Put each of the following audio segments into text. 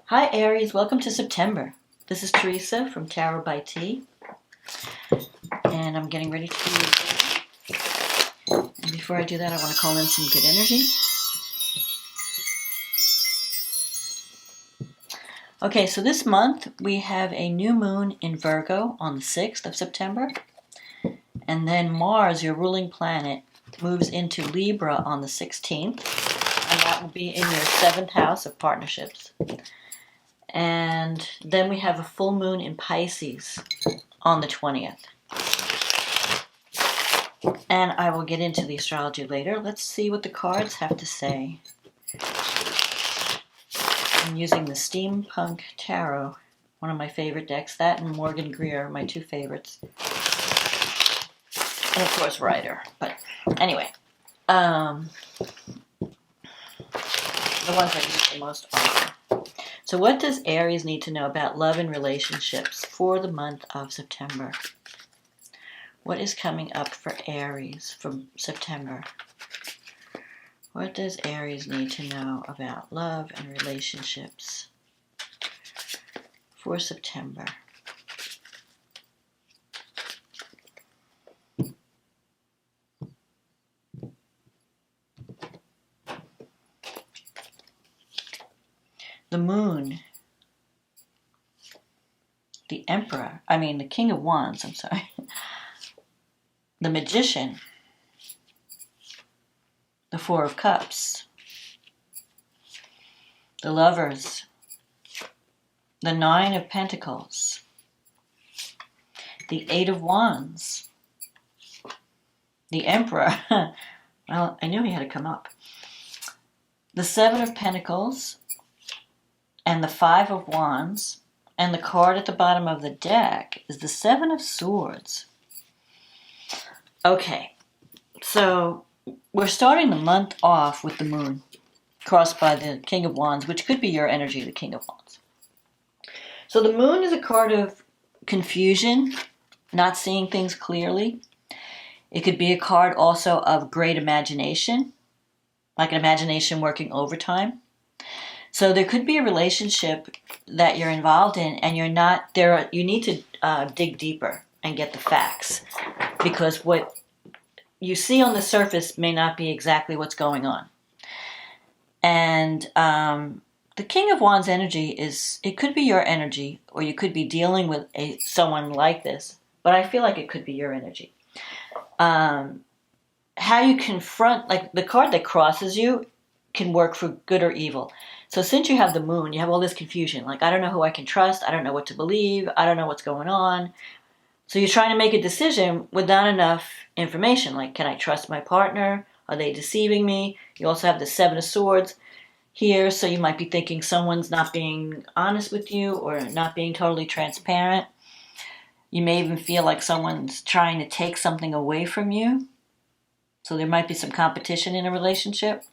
Hi Aries, welcome to September. This is Teresa from Tarot by T, and I'm getting ready to do it. And before I do that, I want to call in some good energy. Okay, so this month we have a new moon in Virgo on the 6th of September, and then Mars, your ruling planet, moves into Libra on the 16th, and that will be in your 7th house of partnerships. And then we have a full moon in Pisces on the 20th. And I will get into the astrology later. Let's see what the cards have to say. I'm using the Steampunk Tarot, one of my favorite decks. That and Morgan Greer, my two favorites. And of course, Rider. But anyway, the ones I use the most often. So what does Aries need to know about love and relationships for the month of September? What is coming up for Aries from September? What does Aries need to know about love and relationships for September? The moon, the emperor, the King of Wands, the magician, the Four of Cups, the lovers, the Nine of Pentacles, the Eight of Wands, the Emperor, well, I knew he had to come up, the Seven of Pentacles, and the Five of Wands, and the card at the bottom of the deck is the Seven of Swords. Okay, so we're starting the month off with the moon crossed by the King of Wands, which could be your energy, the King of Wands. So the moon is a card of confusion, not seeing things clearly. It could be a card also of great imagination, like an imagination working overtime. So there could be a relationship that you're involved in and you're not there. You need to dig deeper and get the facts, because what you see on the surface may not be exactly what's going on. And the King of Wands energy it could be your energy, or you could be dealing with someone like this, but I feel like it could be your energy. How you confront, like the card that crosses you can work for good or evil. So since you have the moon, you have all this confusion. Like, I don't know who I can trust. I don't know what to believe. I don't know what's going on. So you're trying to make a decision with not enough information. Like, can I trust my partner? Are they deceiving me? You also have the Seven of Swords here. So you might be thinking someone's not being honest with you or not being totally transparent. You may even feel like someone's trying to take something away from you. So there might be some competition in a relationship.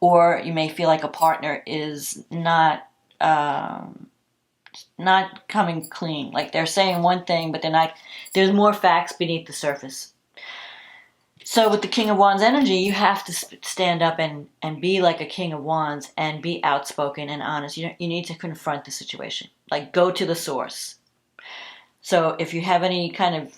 Or you may feel like a partner is not coming clean. Like they're saying one thing, but they're not. There's more facts beneath the surface. So with the King of Wands energy, you have to stand up and be like a King of Wands and be outspoken and honest. You need to confront the situation. Like, go to the source. So if you have any kind of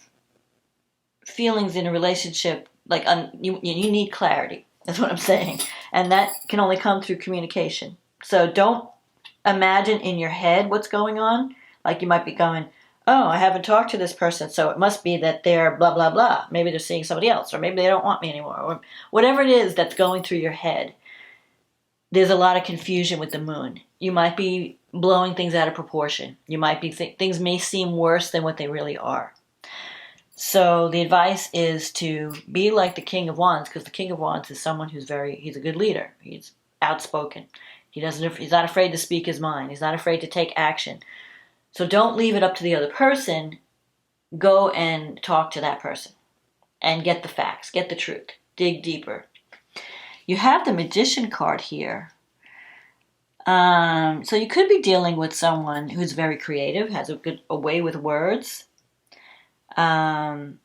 feelings in a relationship, like you need clarity. That's what I'm saying. And that can only come through communication. So don't imagine in your head what's going on. Like you might be going, oh, I haven't talked to this person, so it must be that they're blah, blah, blah. Maybe they're seeing somebody else, or maybe they don't want me anymore, or whatever it is that's going through your head. There's a lot of confusion with the moon. You might be blowing things out of proportion. You might be things may seem worse than what they really are. So the advice is to be like the King of Wands, because the King of Wands is someone he's a good leader. He's outspoken. He's not afraid to speak his mind. He's not afraid to take action. So don't leave it up to the other person. Go and talk to that person and get the facts, get the truth, dig deeper. You have the Magician card here. So you could be dealing with someone who's very creative, has a way with words. But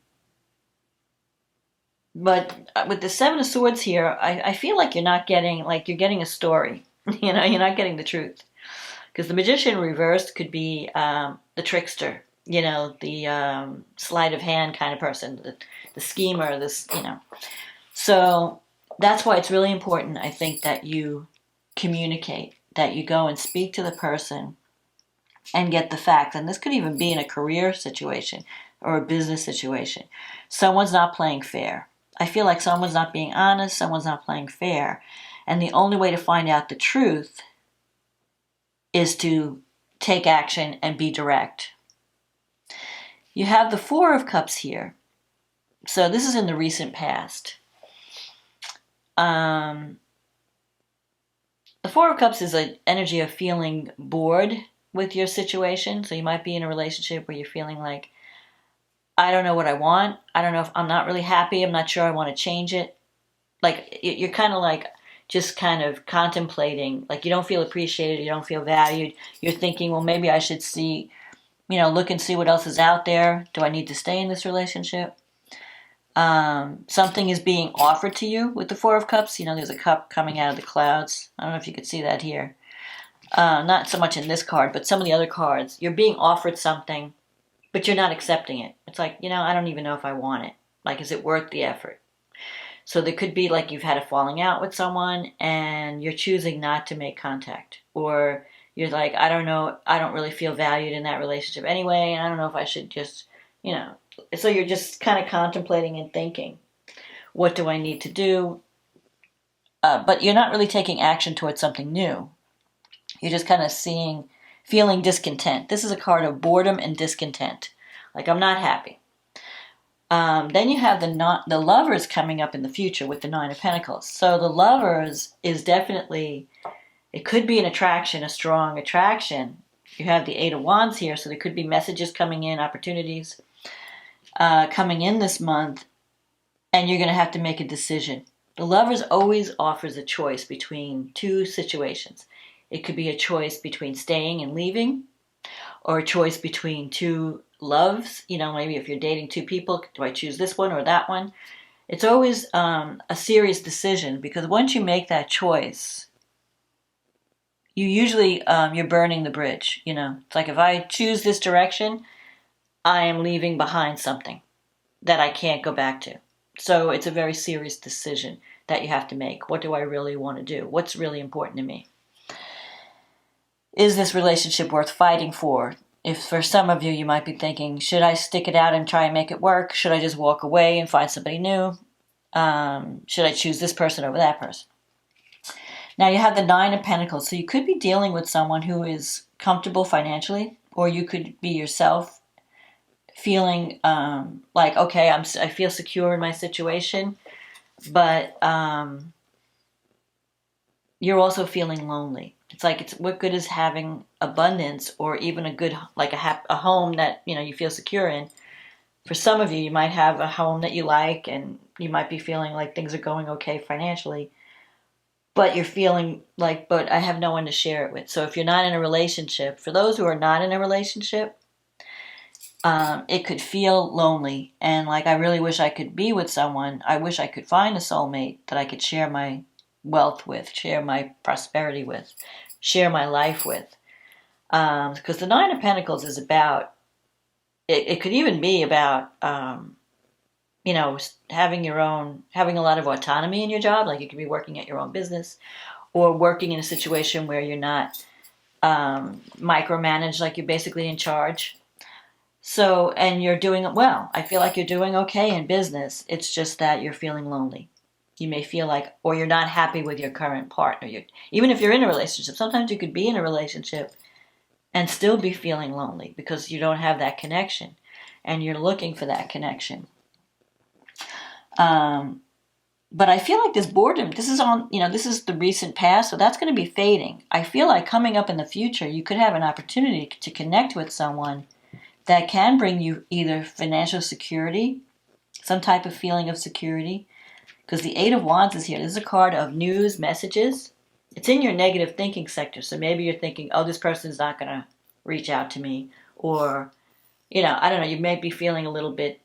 with the Seven of Swords here, I feel like you're not getting, like you're getting a story. You're not getting the truth. Because the Magician reversed could be the trickster, the sleight of hand kind of person, the schemer, So that's why it's really important, I think, that you communicate, that you go and speak to the person and get the facts. And this could even be in a career situation or a business situation. Someone's not playing fair. I feel like someone's not being honest, someone's not playing fair. And the only way to find out the truth is to take action and be direct. You have the Four of Cups here. So this is in the recent past. The Four of Cups is an energy of feeling bored with your situation. So you might be in a relationship where you're feeling like, I don't know what I want. I don't know if I'm not really happy. I'm not sure I want to change it. Like you're kind of like just kind of contemplating, like you don't feel appreciated, you don't feel valued. You're thinking, well, maybe I should see, look and see what else is out there. Do I need to stay in this relationship? Something is being offered to you with the Four of Cups. There's a cup coming out of the clouds. I don't know if you could see that here. Not so much in this card, but some of the other cards. You're being offered something, but you're not accepting it. It's like, I don't even know if I want it. Like, is it worth the effort? So there could be like you've had a falling out with someone and you're choosing not to make contact. Or you're like, I don't know, I don't really feel valued in that relationship anyway, and I don't know if I should just, So you're just kind of contemplating and thinking, what do I need to do? But you're not really taking action towards something new. You're just kind of feeling discontent. This is a card of boredom and discontent. Like, I'm not happy. Then you have the Lovers coming up in the future with the Nine of Pentacles. So the Lovers is definitely, it could be an attraction, a strong attraction. You have the Eight of Wands here, so there could be messages coming in, opportunities coming in this month, and you're going to have to make a decision. The Lovers always offers a choice between two situations. It could be a choice between staying and leaving, or a choice between two loves. Maybe if you're dating two people, do I choose this one or that one? It's always a serious decision, because once you make that choice, you usually, you're burning the bridge. It's like, if I choose this direction, I am leaving behind something that I can't go back to. So it's a very serious decision that you have to make. What do I really want to do? What's really important to me? Is this relationship worth fighting for? If for some of you, you might be thinking, should I stick it out and try and make it work? Should I just walk away and find somebody new? Should I choose this person over that person? Now you have the Nine of Pentacles. So you could be dealing with someone who is comfortable financially, or you could be yourself feeling like, okay, I feel secure in my situation, but you're also feeling lonely. It's like, what good is having abundance, or even a good, like a home that, you feel secure in? For some of you, you might have a home that you like, and you might be feeling like things are going okay financially, but you're feeling like, but I have no one to share it with. So if you're not in a relationship, for those who are not in a relationship, it could feel lonely, and like, I really wish I could be with someone. I wish I could find a soulmate that I could share my wealth with, share my prosperity with, share my life with. Because the Nine of Pentacles is about, it could even be about, having a lot of autonomy in your job. Like, you could be working at your own business, or working in a situation where you're not micromanaged, like you're basically in charge. So, and you're doing well. I feel like you're doing okay in business. It's just that you're feeling lonely. You may feel like, or you're not happy with your current partner. Even if you're in a relationship, sometimes you could be in a relationship and still be feeling lonely because you don't have that connection, and you're looking for that connection. But I feel like this boredom, this is the recent past, so that's going to be fading. I feel like coming up in the future, you could have an opportunity to connect with someone that can bring you either financial security, some type of feeling of security, because the Eight of Wands is here. This is a card of news, messages. It's in your negative thinking sector, so maybe you're thinking, oh, this person's not going to reach out to me, or, I don't know, you may be feeling a little bit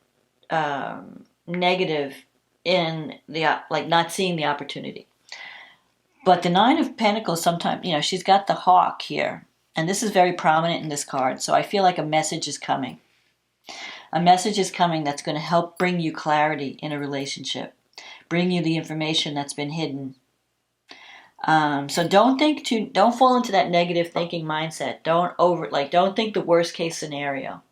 negative in the, like, not seeing the opportunity. But the Nine of Pentacles sometimes, she's got the hawk here. And this is very prominent in this card. So I feel like a message is coming. A message is coming that's going to help bring you clarity in a relationship. Bring you the information that's been hidden. So don't fall into that negative thinking mindset. Don't think the worst case scenario.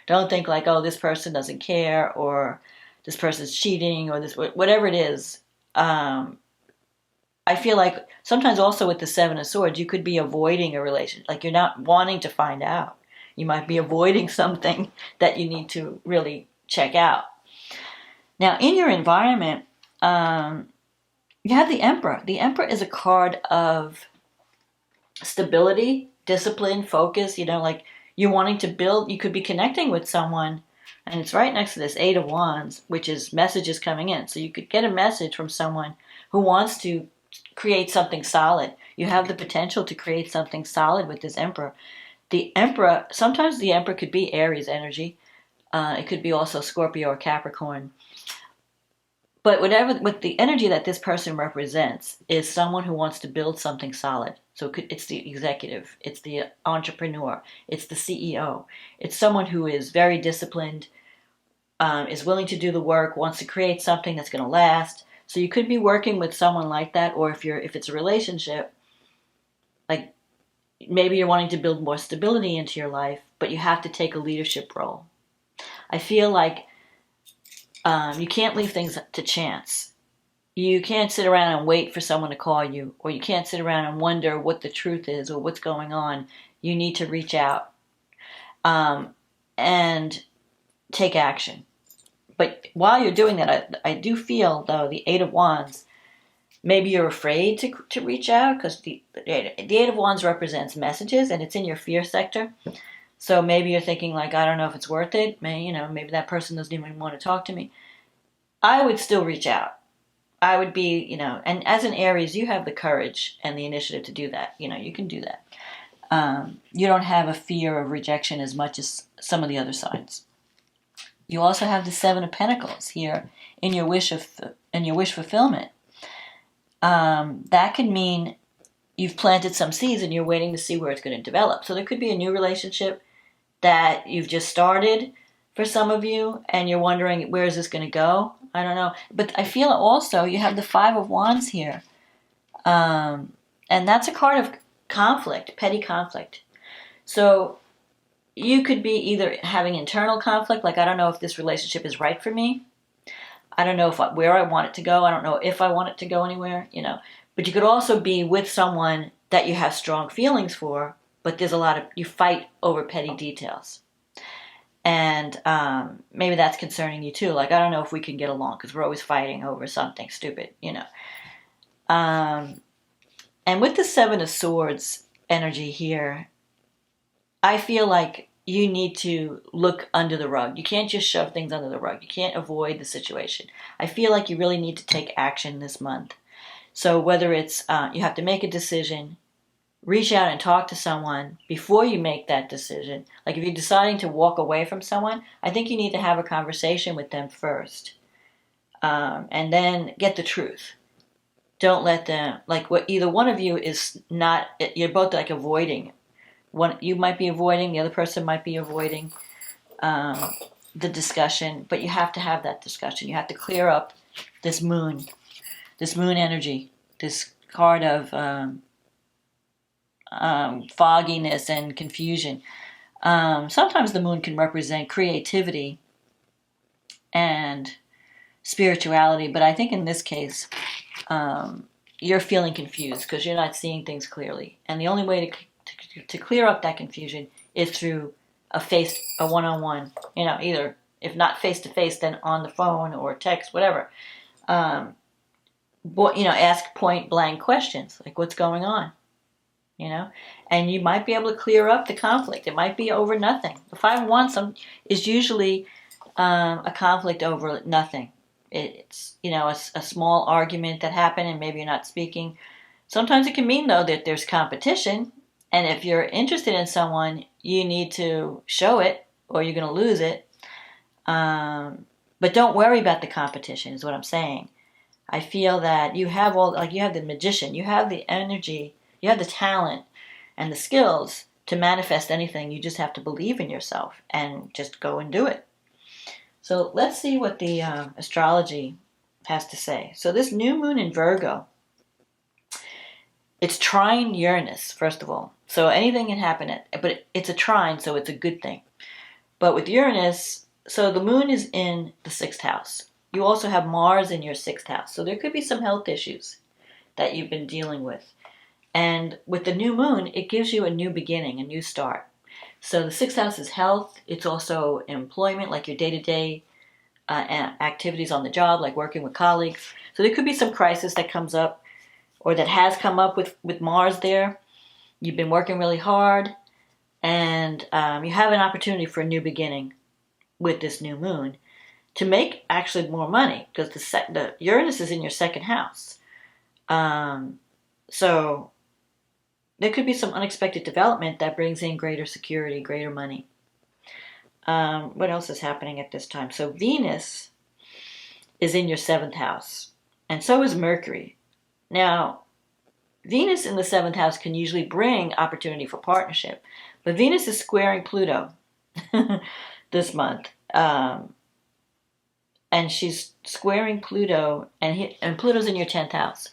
Don't think like, oh, this person doesn't care, or this person's cheating, or this, whatever it is. I feel like sometimes also with the Seven of Swords, you could be avoiding a relationship. Like you're not wanting to find out. You might be avoiding something that you need to really check out. Now, in your environment, you have the Emperor. The Emperor is a card of stability, discipline, focus. Like you're wanting to build. You could be connecting with someone, and it's right next to this Eight of Wands, which is messages coming in. So you could get a message from someone who wants to create something solid. You have the potential to create something solid with this Emperor. The Emperor, sometimes the Emperor could be Aries energy. It could be also Scorpio or Capricorn. But with the energy that this person represents is someone who wants to build something solid. So it's the executive, it's the entrepreneur, it's the CEO. It's someone who is very disciplined, is willing to do the work, wants to create something that's going to last. So you could be working with someone like that, or if it's a relationship, like maybe you're wanting to build more stability into your life, but you have to take a leadership role. I feel like you can't leave things to chance. You can't sit around and wait for someone to call you, or you can't sit around and wonder what the truth is or what's going on. You need to reach out and take action. But while you're doing that, I do feel, though, the Eight of Wands, maybe you're afraid to reach out, because the Eight of Wands represents messages, and it's in your fear sector. So maybe you're thinking, like, I don't know if it's worth it. Maybe that person doesn't even want to talk to me. I would still reach out. I would be, and as an Aries, you have the courage and the initiative to do that. You can do that. You don't have a fear of rejection as much as some of the other signs. You also have the Seven of Pentacles here in your wish fulfillment. That can mean you've planted some seeds and you're waiting to see where it's going to develop. So there could be a new relationship that you've just started for some of you, and you're wondering, where is this going to go? I don't know. But I feel also you have the Five of Wands here. And that's a card of conflict, petty conflict. So you could be either having internal conflict, like I don't know if this relationship is right for me. I don't know where I want it to go. I don't know if I want it to go anywhere, But you could also be with someone that you have strong feelings for, but you fight over petty details. And maybe that's concerning you too. Like, I don't know if we can get along because we're always fighting over something stupid, And with the Seven of Swords energy here, I feel like you need to look under the rug. You can't just shove things under the rug. You can't avoid the situation. I feel like you really need to take action this month. So whether it's you have to make a decision, reach out and talk to someone before you make that decision. Like if you're deciding to walk away from someone, I think you need to have a conversation with them first. And then get the truth. Don't let them, either one of you is not, you're both like avoiding. One, you might be avoiding, the other person might be avoiding the discussion, but you have to have that discussion. You have to clear up this moon energy, this card of fogginess and confusion. Sometimes the moon can represent creativity and spirituality, but I think in this case, you're feeling confused because you're not seeing things clearly. And the only way to clear up that confusion is through a one-on-one, either if not face-to-face, then on the phone or text, whatever. Ask point-blank questions, like what's going on, and you might be able to clear up the conflict. It might be over nothing. The Five of Wands is usually a conflict over nothing. It's, a small argument that happened and maybe you're not speaking. Sometimes it can mean, though, that there's competition. And if you're interested in someone, you need to show it or you're going to lose it. But don't worry about the competition is what I'm saying. I feel that you have all, like you have the magician, you have the energy, you have the talent and the skills to manifest anything. You just have to believe in yourself and just go and do it. So let's see what the astrology has to say. So this new moon in Virgo, it's trine Uranus, first of all. So anything can happen, but it's a trine, so it's a good thing. But with Uranus, so the moon is in the 6th house. You also have Mars in your 6th house. So there could be some health issues that you've been dealing with. And with the new moon, it gives you a new beginning, a new start. So the 6th house is health. It's also employment, like your day-to-day activities on the job, like working with colleagues. So there could be some crisis that comes up or that has come up with Mars there. You've been working really hard, and you have an opportunity for a new beginning with this new moon to make actually more money, because the Uranus is in your 2nd house. So there could be some unexpected development that brings in greater security, greater money. What else is happening at this time? So Venus is in your 7th house, and so is Mercury. Now, Venus in the 7th house can usually bring opportunity for partnership, but Venus is squaring Pluto this month. And she's squaring Pluto, and Pluto's in your 10th house.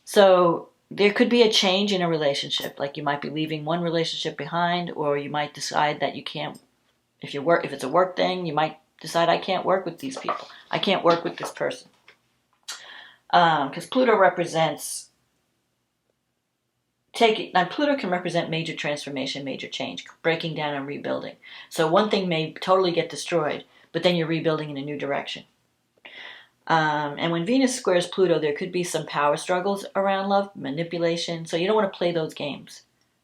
So there could be a change in a relationship. Like you might be leaving one relationship behind, or you might decide that you can't, if it's a work thing, you might decide, I can't work with these people. I can't work with this person. Because Pluto represents Pluto can represent major transformation, major change, breaking down and rebuilding. So one thing may totally get destroyed, but then you're rebuilding in a new direction. And when Venus squares Pluto, there could be some power struggles around love, manipulation. So you don't want to play those games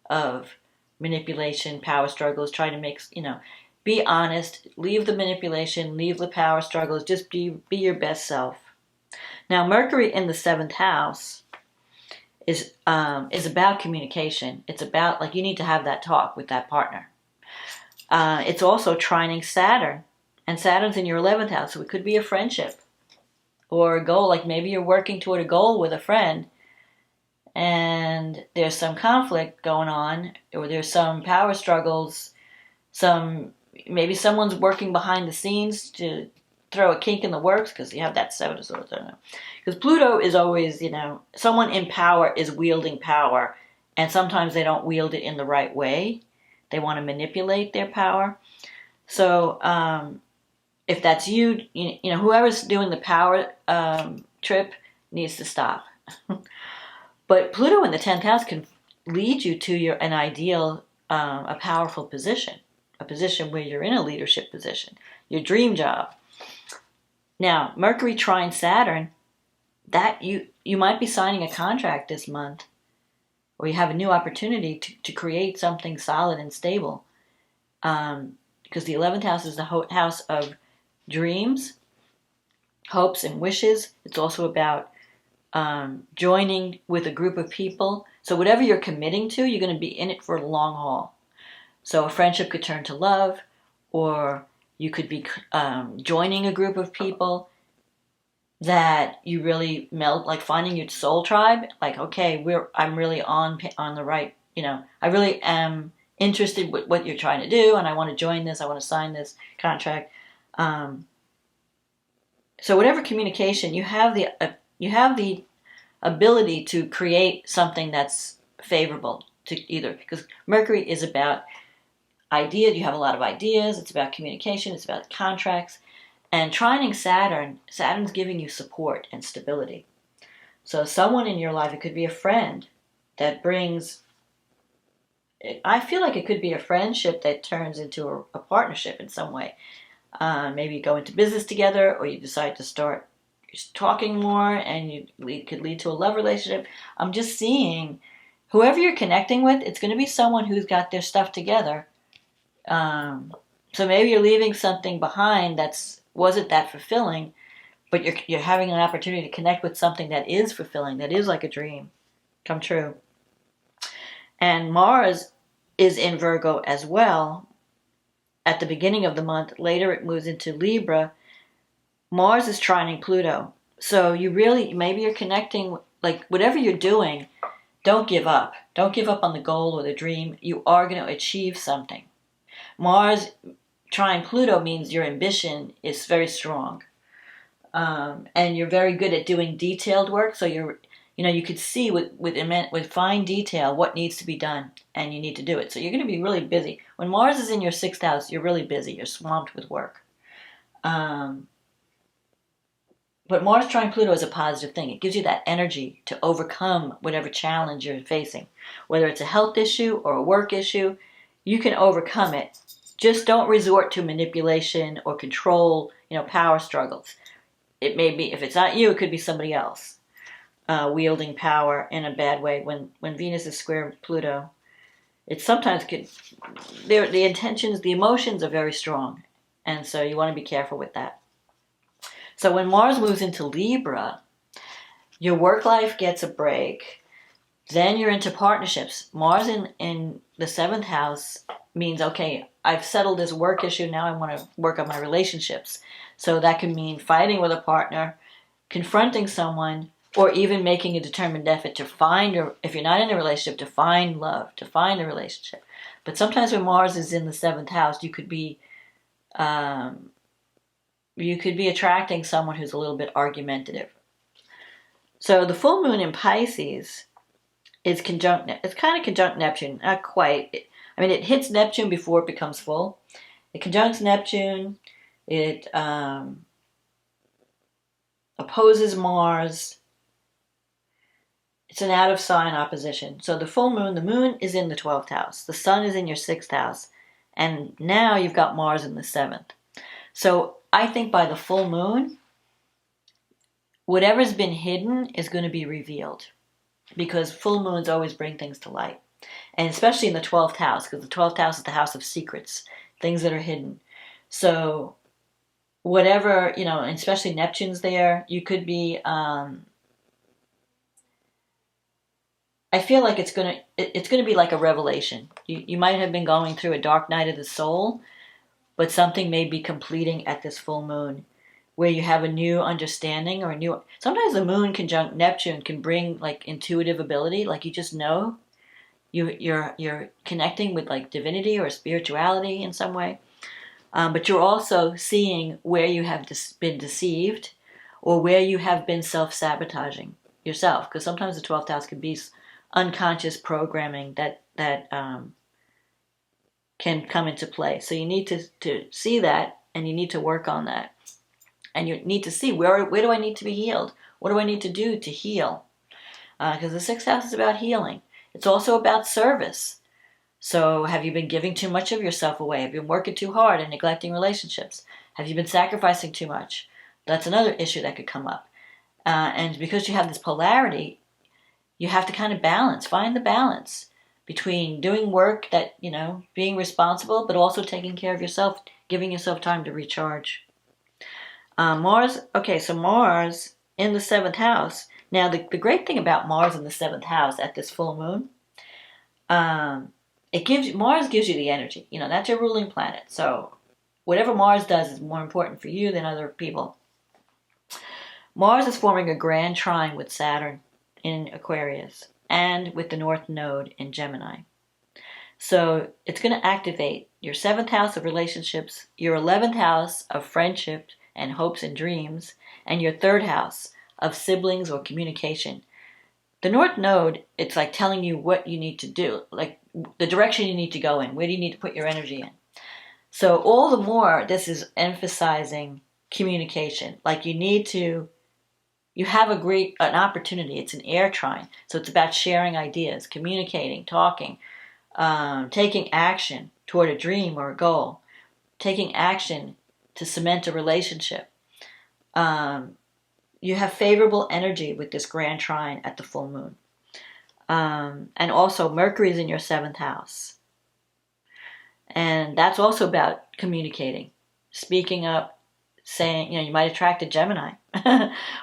of manipulation, power struggles, try to make, be honest, leave the manipulation, leave the power struggles, just be your best self. Now, Mercury in the 7th house is about communication. It's about, like, you need to have that talk with that partner. It's also trining Saturn, and Saturn's in your 11th house, so it could be a friendship or a goal. Like maybe you're working toward a goal with a friend, and there's some conflict going on, or there's some power struggles. Maybe someone's working behind the scenes to throw a kink in the works, because you have that 7 of Swords. I don't know. Because Pluto is always, someone in power is wielding power, and sometimes they don't wield it in the right way. They want to manipulate their power. So if that's you, whoever's doing the power trip needs to stop. But Pluto in the 10th house can lead you to an ideal, a powerful position, a position where you're in a leadership position, your dream job. Now, Mercury trine Saturn, that you might be signing a contract this month, or you have a new opportunity to create something solid and stable. Because the 11th house is the house of dreams, hopes, and wishes. It's also about joining with a group of people. So whatever you're committing to, you're going to be in it for a long haul. So a friendship could turn to love, or you could be joining a group of people that you really melt, like finding your soul tribe. Like, okay, I'm really on the right, I really am interested with what you're trying to do, and I want to join this, I want to sign this contract. So whatever communication, you have the ability to create something that's favorable to either, because Mercury is about ideas. You have a lot of ideas. It's about communication. It's about contracts. And trining Saturn's giving you support and stability. So someone in your life, it could be a friend that brings, I feel like it could be a friendship that turns into a partnership in some way. Maybe you go into business together, or you decide to start talking more, and it could lead to a love relationship. I'm just seeing whoever you're connecting with, it's going to be someone who's got their stuff together. So maybe you're leaving something behind wasn't that fulfilling, but you're having an opportunity to connect with something that is fulfilling, that is like a dream come true. And Mars is in Virgo as well at the beginning of the month. Later it moves into Libra. Mars is trining Pluto. So you really, maybe you're connecting, like whatever you're doing, don't give up. Don't give up on the goal or the dream. You are going to achieve something. Mars trine Pluto means your ambition is very strong. And you're very good at doing detailed work. So you could see with fine detail what needs to be done, and you need to do it. So you're going to be really busy. When Mars is in your sixth house, you're really busy. You're swamped with work. But Mars trine Pluto is a positive thing. It gives you that energy to overcome whatever challenge you're facing. Whether it's a health issue or a work issue, you can overcome it. Just don't resort to manipulation or control, power struggles. It may be, if it's not you, it could be somebody else wielding power in a bad way. When Venus is square Pluto, it sometimes could, the intentions, the emotions are very strong. And so you want to be careful with that. So when Mars moves into Libra, your work life gets a break. Then you're into partnerships. Mars in the seventh house means, okay, I've settled this work issue. Now I want to work on my relationships. So that can mean fighting with a partner, confronting someone, or even making a determined effort to find, or if you're not in a relationship, to find love, to find a relationship. But sometimes when Mars is in the seventh house, you could be attracting someone who's a little bit argumentative. So the full moon in Pisces is conjunct. It's kind of conjunct Neptune, not quite. It hits Neptune before it becomes full. It conjuncts Neptune. It opposes Mars. It's an out of sign opposition. So the full moon, the moon is in the 12th house. The sun is in your 6th house. And now you've got Mars in the 7th. So I think by the full moon, whatever's been hidden is going to be revealed, because full moons always bring things to light, and especially in the 12th house, because the 12th house is the house of secrets, things that are hidden. So whatever, and especially Neptune's there, you could be, I feel like it's going to be like a revelation. You might have been going through a dark night of the soul, but something may be completing at this full moon, where you have a new understanding or sometimes the moon conjunct Neptune can bring like intuitive ability, like you just know you're connecting with like divinity or spirituality in some way, but you're also seeing where you have been deceived or where you have been self-sabotaging yourself, because sometimes the 12th house can be unconscious programming that can come into play. So you need to see that, and you need to work on that. And you need to see where do I need to be healed? What do I need to do to heal? Because the 6th house is about healing. It's also about service. So have you been giving too much of yourself away? Have you been working too hard and neglecting relationships? Have you been sacrificing too much? That's another issue that could come up. And because you have this polarity, you have to kind of find the balance between doing work that, being responsible, but also taking care of yourself, giving yourself time to recharge. Mars in the 7th house. Now, the great thing about Mars in the 7th house at this full moon, Mars gives you the energy. That's your ruling planet. So whatever Mars does is more important for you than other people. Mars is forming a grand trine with Saturn in Aquarius and with the North Node in Gemini. So it's going to activate your 7th house of relationships, your 11th house of friendship and hopes and dreams, and your 3rd house of siblings or communication. The North Node, it's like telling you what you need to do, like the direction you need to go in. Where do you need to put your energy in? So all the more, this is emphasizing communication. Like you have an opportunity. It's an air trine. So it's about sharing ideas, communicating, talking, taking action toward a dream or a goal, taking action to cement a relationship. You have favorable energy with this grand trine at the full moon. And also Mercury is in your 7th house. And that's also about communicating, speaking up, saying, you might attract a Gemini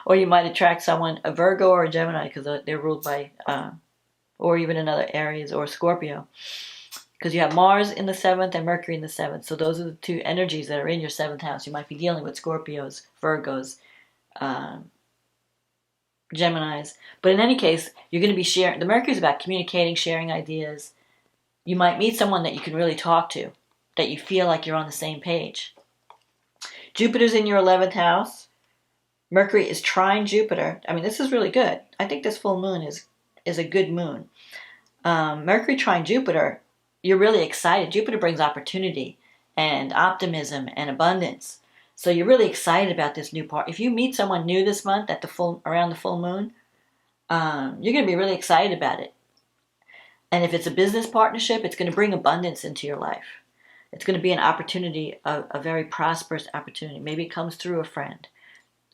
or you might attract a Virgo or a Gemini, because they're ruled by, or even another Aries or Scorpio. Because you have Mars in the 7th and Mercury in the 7th. So those are the two energies that are in your 7th house. You might be dealing with Scorpios, Virgos, Geminis. But in any case, you're going to be sharing. The Mercury is about communicating, sharing ideas. You might meet someone that you can really talk to, that you feel like you're on the same page. Jupiter's in your 11th house. Mercury is trine Jupiter. I mean, this is really good. I think this full moon is a good moon. Mercury trine Jupiter, you're really excited. Jupiter brings opportunity and optimism and abundance. So you're really excited about this new part. If you meet someone new this month at around the full moon, you're going to be really excited about it. And if it's a business partnership, it's going to bring abundance into your life. It's going to be an opportunity, a very prosperous opportunity. Maybe it comes through a friend,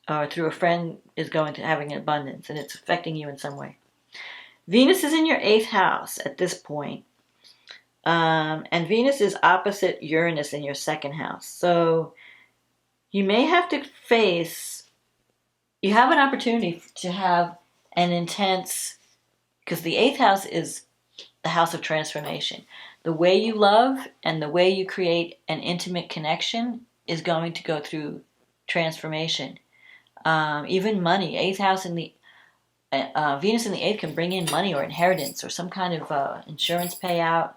or through a friend is going to having an abundance, and it's affecting you in some way. Venus is in your 8th house at this point. And Venus is opposite Uranus in your 2nd house. So you may have to you have an opportunity to have an intense, because the 8th house is the house of transformation. The way you love and the way you create an intimate connection is going to go through transformation. Even money, 8th house in the Venus in the 8th can bring in money or inheritance or some kind of insurance payout,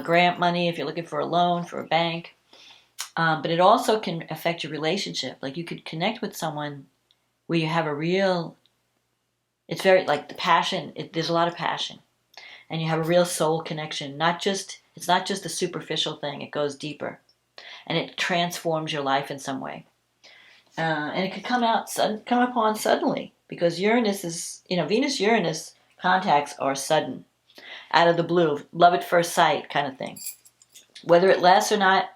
grant money if you're looking for a loan for a bank. But it also can affect your relationship. Like you could connect with someone where you have it's very like the passion. There's a lot of passion, and you have a real soul connection. It's not just a superficial thing. It goes deeper, and it transforms your life in some way. And it could come upon suddenly, because Uranus is, Venus-Uranus contacts are sudden, out of the blue, love at first sight kind of thing. Whether it lasts or not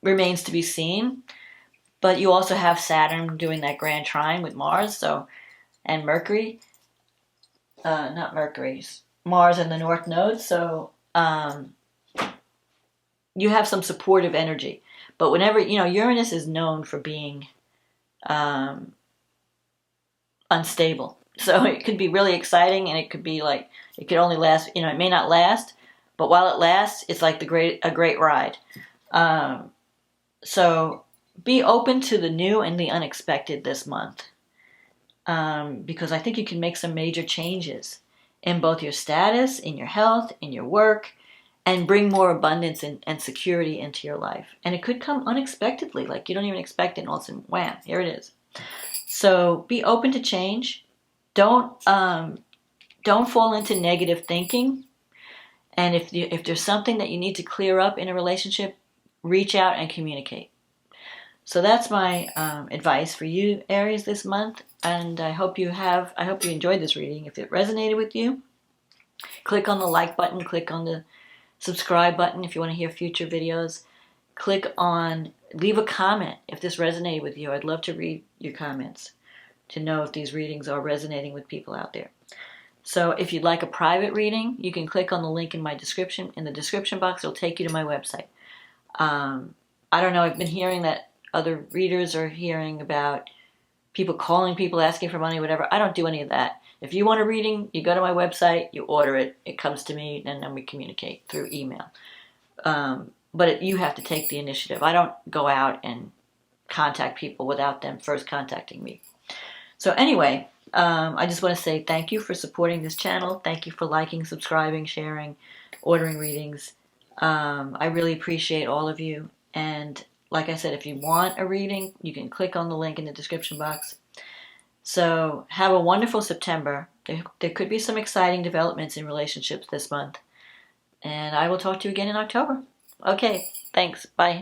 remains to be seen. But you also have Saturn doing that grand trine with Mars, and Mercury, Mars in the North Node. So you have some supportive energy. But whenever, Uranus is known for being unstable. So it could be really exciting, and it could be like, it could only last, it may not last, but while it lasts, it's like a great ride. So be open to the new and the unexpected this month, because I think you can make some major changes in both your status, in your health, in your work, and bring more abundance and security into your life. And it could come unexpectedly, like you don't even expect it, and all of a sudden, wham, here it is. So be open to change. Don't fall into negative thinking. And if there's something that you need to clear up in a relationship, reach out and communicate. So that's my advice for you, Aries, this month. And I hope you enjoyed this reading. If it resonated with you, click on the like button, click on the subscribe button if you want to hear future videos. Leave a comment if this resonated with you. I'd love to read your comments to know if these readings are resonating with people out there. So if you'd like a private reading, you can click on the link in the description box. It'll take you to my website. I don't know, I've been hearing that other readers are hearing about people calling people, asking for money, whatever. I don't do any of that. If you want a reading, you go to my website, you order it, it comes to me, and then we communicate through email. But you have to take the initiative. I don't go out and contact people without them first contacting me. So anyway, I just want to say thank you for supporting this channel. Thank you for liking, subscribing, sharing, ordering readings. I really appreciate all of you. And like I said, if you want a reading, you can click on the link in the description box. So have a wonderful September. There could be some exciting developments in relationships this month. And I will talk to you again in October. Okay, thanks. Bye.